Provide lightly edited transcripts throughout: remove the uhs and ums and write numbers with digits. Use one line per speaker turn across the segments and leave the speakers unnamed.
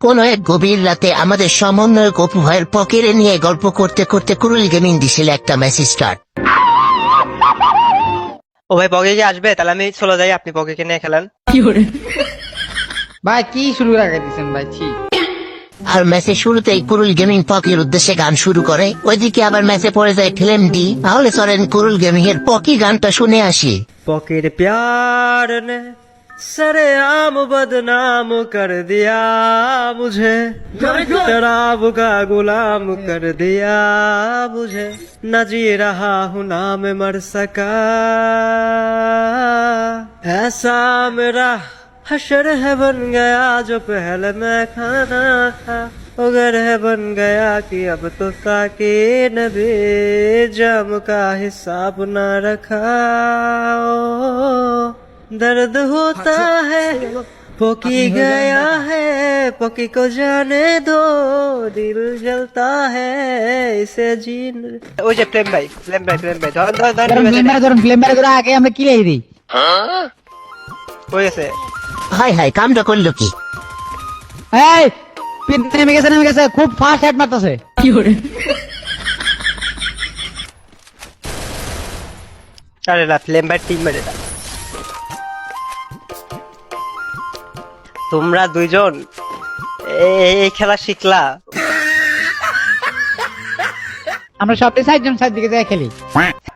কোন এক গভীর রাতে আমাদের সমন্বয়ক অপু ভাইয়ের পকেটে নিয়ে গল্প করতে করতে কুরুল গেমিং দিছিল একটা মেসেজ স্টার্ট।
ও ভাই পকে কি আসবে? তাহলে আমি চলে যাই, আপনি পকে নিয়ে খেলেন।
ভাই কি শুরু লাগাই দিচ্ছেন ভাই? ছি।
আর ম্যাচের শুরুতেই কুরুল গেমিং পকির উদ্দেশ্যে গান শুরু করে, ওইদিকে আবার ম্যাচে পড়ে যায় ফিল্ম ডি। তাহলে চলেন কুরুল গেমিং এর পকি গানটা শুনে আসি।
पॉकेट प्यार ने सरेआम बदनाम कर दिया मुझे, शराब का गुलाम कर दिया मुझे, न जी रहा हूँ ना मैं मर सका, ऐसा मेरा हशर है बन गया जो पहले मैं खाना था, अगर है बन गया कि अब तो साके नबी जाम का हिसाब ना रखा, दर्द होता है पोकी गया है, पोकी को जाने दो, दिल जलता है इसे जीन। ওই যে প্রেম ভাই
ধরুন ফিল্ম ধরে আগে আমরা কি লেগে দিই।
হয়ে গেছে।
হাই হাই, কামটা করলো কি?
এই নেমে গেছে খুব ফাস্ট হেড মারতেছে।
আরে না, ফ্লেম ভাই টিম মেরে না। তোমরা দুইজন এই খেলা শিখলা?
আমরা সব সাইডজন সাইড দিকে যাই খেলি।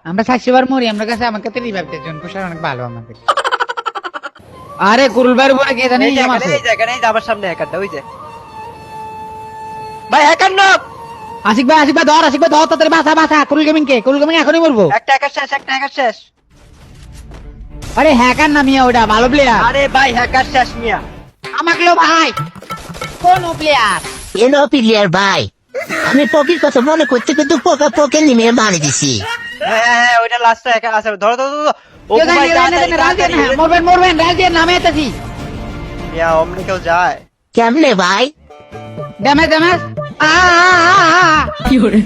আমরা 60 বার মরি, আমরা কাছে আমার কাছে রিভাইভ দেন কোশার অনেক ভালো আমাদের। আরে কুরুল ভাইয়ের উপরে কে জানি নাম আছে।
এই জায়গা নেই, আমার সামনে হ্যাকারটা ওই যে। ভাই হ্যাকার না।
আশিক ভাই ধর তাড়াতাড়ি বাসা কুরুল গেমিং এখনই মরবো।
একটা হ্যাকার শেষ।
আরে হ্যাকার না মিয়া, ওটা ভালো প্লেয়ার।
আরে ভাই হ্যাকার শেষ মিয়া।
আমাকে লো ভাই কোন প্লেয়ার?
এনো প্লেয়ার ভাই, আমি পকির কথা মনে করতে কিন্তু পোকা পকে নিমে মারি দিছি।
হ্যাঁ ওইটা লাস্টে হ্যাকার আছে। ধরো ও ভাই
মরবেন রাজিয়ার নামে আছি
মিয়া। অমনি কেউ যায়
কেমনে ভাই?
ড্যামেজ কি করে